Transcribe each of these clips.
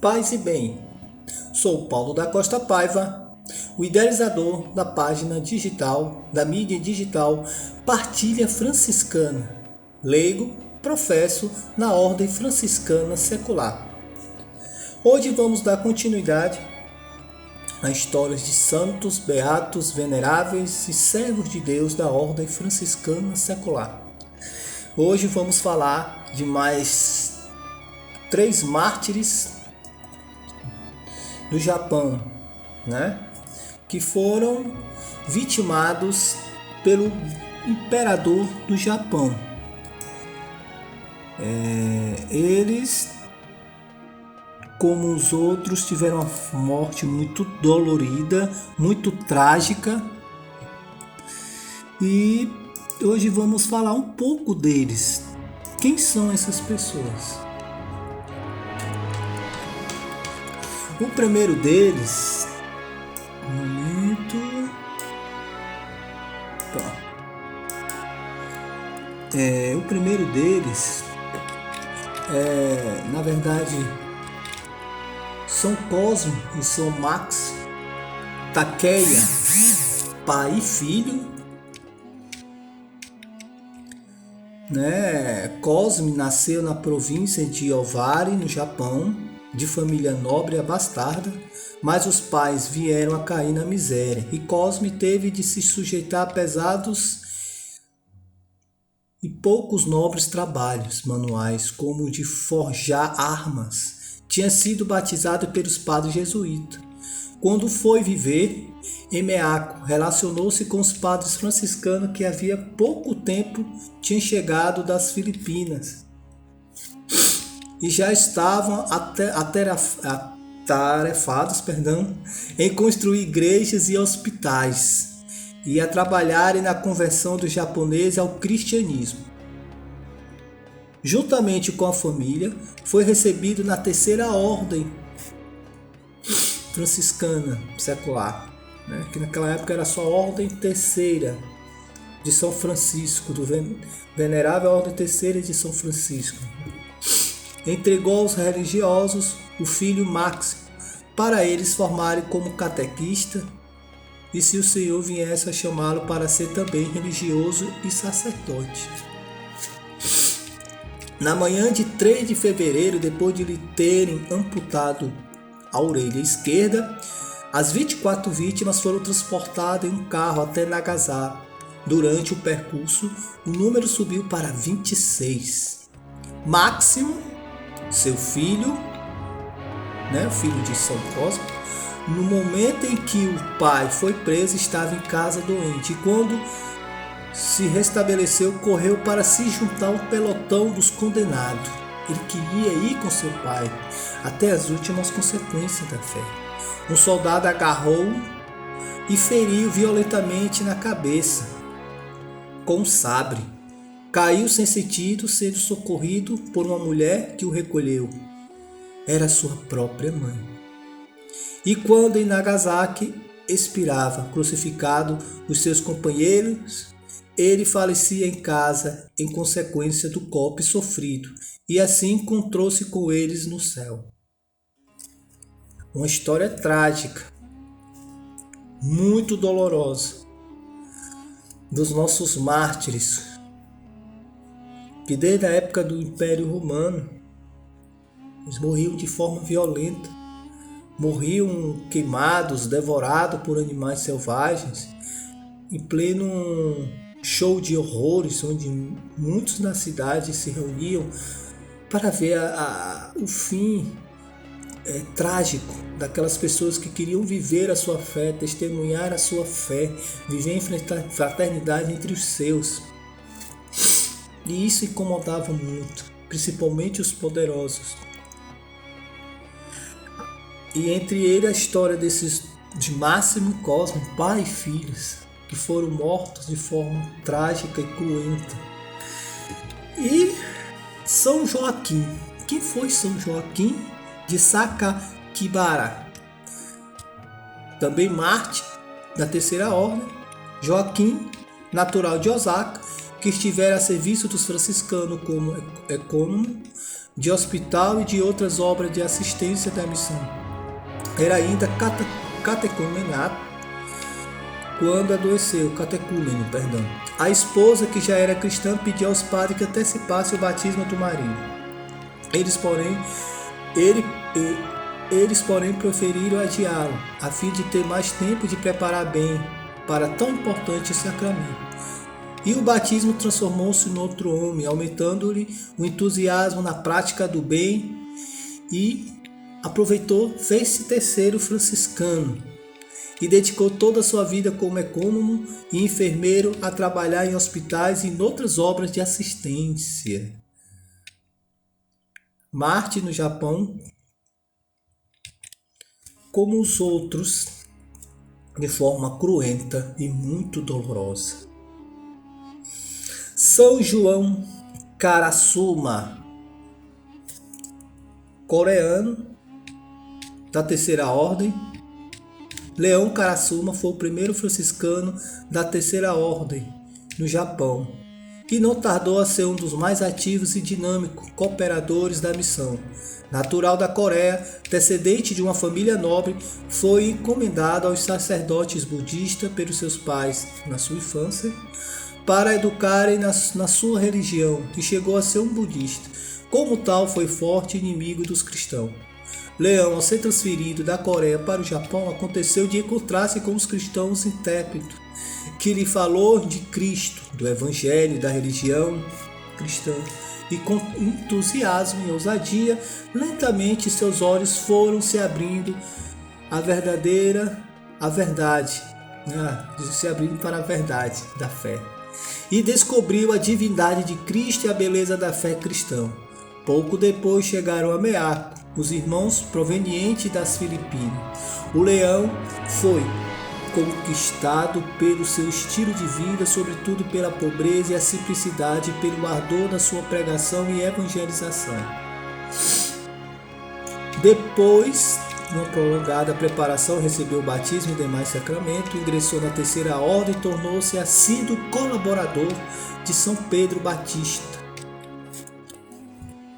Paz e bem. Sou Paulo da Costa Paiva, o idealizador da página digital, da mídia digital Partilha Franciscana. Leigo, professo na Ordem Franciscana Secular. Hoje vamos dar continuidade a histórias de santos, beatos, veneráveis e servos de Deus da Ordem Franciscana Secular. Hoje vamos falar de mais 3 mártires do Japão, que foram vitimados pelo imperador do Japão. Eles, como os outros, tiveram uma morte muito dolorida, muito trágica, e hoje vamos falar um pouco deles. Quem são essas pessoas? O primeiro deles, o primeiro deles na verdade, São Cosme e São Max Takeya, pai e filho. Cosme nasceu na província de Owari, no Japão, de família nobre e abastada, mas os pais vieram a cair na miséria e Cosme teve de se sujeitar a pesados e poucos nobres trabalhos manuais, como o de forjar armas. Tinha sido batizado pelos padres jesuítas. Quando foi viver em Meako, relacionou-se com os padres franciscanos que havia pouco tempo tinham chegado das Filipinas e já estavam atarefados em construir igrejas e hospitais e a trabalharem na conversão dos japoneses ao cristianismo. Juntamente com a família, foi recebido na terceira ordem franciscana secular, que naquela época era só a ordem terceira de São Francisco, do venerável ordem terceira de São Francisco. Entregou aos religiosos o filho Máximo, para eles formarem como catequista, e se o Senhor viesse a chamá-lo para ser também religioso e sacerdote. Na manhã de 3 de fevereiro, depois de lhe terem amputado a orelha esquerda, as 24 vítimas foram transportadas em um carro até Nagasaki. Durante o percurso, o número subiu para 26. Máximo, seu filho, o filho de São Cosme, no momento em que o pai foi preso, estava em casa doente, e quando se restabeleceu, correu para se juntar ao pelotão dos condenados. Ele queria ir com seu pai até as últimas consequências da fé. Um soldado agarrou-o e feriu violentamente na cabeça com um sabre. Caiu sem sentido, sendo socorrido por uma mulher que o recolheu. Era sua própria mãe. E quando em Nagasaki expirava, crucificado, os seus companheiros, ele falecia em casa em consequência do golpe sofrido, e assim encontrou-se com eles no céu. Uma história trágica, muito dolorosa, dos nossos mártires, que desde a época do Império Romano, eles morriam de forma violenta, morriam queimados, devorados por animais selvagens, em pleno show de horrores, onde muitos na cidade se reuniam para ver o fim trágico daquelas pessoas que queriam viver a sua fé, testemunhar a sua fé, viver em fraternidade entre os seus. E isso incomodava muito, principalmente os poderosos. E entre eles a história de Máximo e Cosme, pai e filhos, que foram mortos de forma trágica e cruenta. E São Joaquim. Quem foi São Joaquim de Sakakibara? Também mártir da terceira ordem. Joaquim, natural de Osaka, que estivera a serviço dos franciscanos como ecônomo de hospital e de outras obras de assistência da missão. Era ainda catecúmeno quando adoeceu, catecúmeno, perdão. A esposa, que já era cristã, pediu aos padres que antecipasse o batismo do marido. Eles, porém, preferiram adiá-lo, a fim de ter mais tempo de preparar bem para tão importante sacramento. E o batismo transformou-se em outro homem, aumentando-lhe o entusiasmo na prática do bem e aproveitou, fez-se terceiro franciscano e dedicou toda a sua vida como ecônomo e enfermeiro a trabalhar em hospitais e em outras obras de assistência. Marte, no Japão, como os outros, de forma cruenta e muito dolorosa. São João Karasuma, coreano, da Terceira Ordem. Leão Karasuma foi o primeiro franciscano da Terceira Ordem no Japão e não tardou a ser um dos mais ativos e dinâmicos cooperadores da missão. Natural da Coreia, descendente de uma família nobre, foi encomendado aos sacerdotes budistas pelos seus pais na sua infância para educarem na sua religião e chegou a ser um budista. Como tal, foi forte inimigo dos cristãos. Leão, ao ser transferido da Coreia para o Japão, aconteceu de encontrar-se com os cristãos intrépidos, que lhe falou de Cristo, do Evangelho, da religião cristã, e com entusiasmo e ousadia, lentamente seus olhos foram se abrindo se abrindo para a verdade da fé, e descobriu a divindade de Cristo e a beleza da fé cristã. Pouco depois chegaram a Meaco, os irmãos provenientes das Filipinas. O Leão foi conquistado pelo seu estilo de vida, sobretudo pela pobreza e a simplicidade, e pelo ardor da sua pregação e evangelização. Depois de uma prolongada preparação, recebeu o batismo e demais sacramentos, ingressou na Terceira Ordem e tornou-se assíduo colaborador de São Pedro Batista.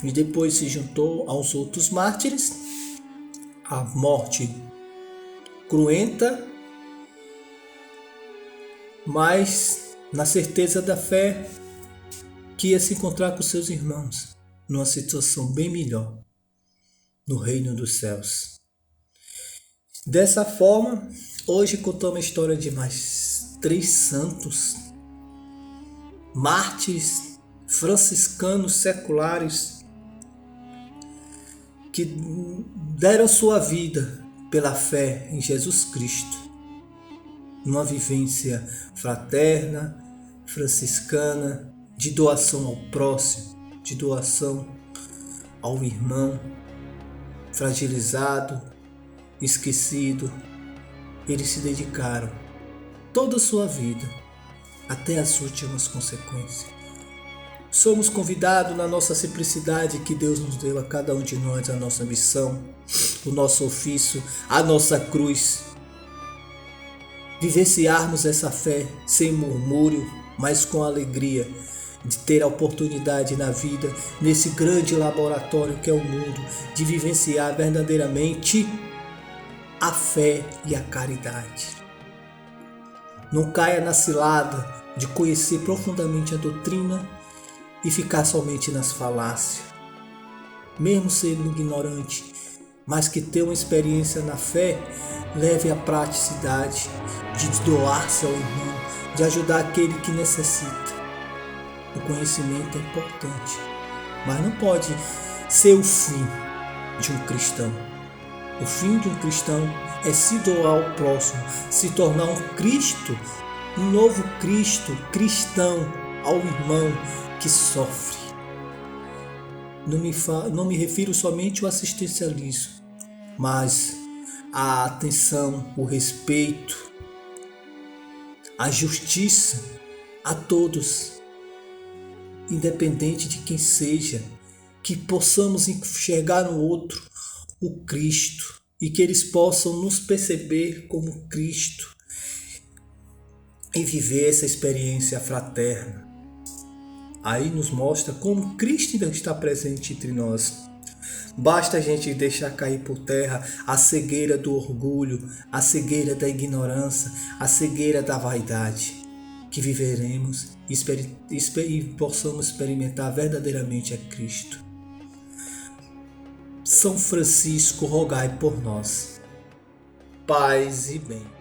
E depois se juntou aos outros mártires. A morte cruenta, mas na certeza da fé que ia se encontrar com seus irmãos numa situação bem melhor no reino dos céus. Dessa forma, hoje contamos a história de mais 3 santos mártires franciscanos seculares que deram sua vida pela fé em Jesus Cristo, numa vivência fraterna, franciscana, de doação ao próximo, de doação ao irmão fragilizado, esquecido. Eles se dedicaram toda a sua vida até as últimas consequências. Somos convidados na nossa simplicidade que Deus nos deu a cada um de nós, a nossa missão, o nosso ofício, a nossa cruz. Vivenciarmos essa fé sem murmúrio, mas com alegria de ter a oportunidade na vida, nesse grande laboratório que é o mundo, de vivenciar verdadeiramente a fé e a caridade. Não caia na cilada de conhecer profundamente a doutrina e ficar somente nas falácias, mesmo sendo ignorante, mas que tenha uma experiência na fé, leve à praticidade de doar-se ao irmão, de ajudar aquele que necessita. O conhecimento é importante, mas não pode ser o fim de um cristão. O fim de um cristão é se doar ao próximo, se tornar um Cristo, um novo Cristo, cristão ao irmão que sofre. Não me refiro somente ao assistencialismo, mas a atenção, o respeito, a justiça a todos, independente de quem seja, que possamos enxergar no outro o Cristo e que eles possam nos perceber como Cristo e viver essa experiência fraterna. Aí nos mostra como Cristo ainda está presente entre nós. Basta a gente deixar cair por terra a cegueira do orgulho, a cegueira da ignorância, a cegueira da vaidade, que viveremos e possamos experimentar verdadeiramente a Cristo. São Francisco, rogai por nós. Paz e bem.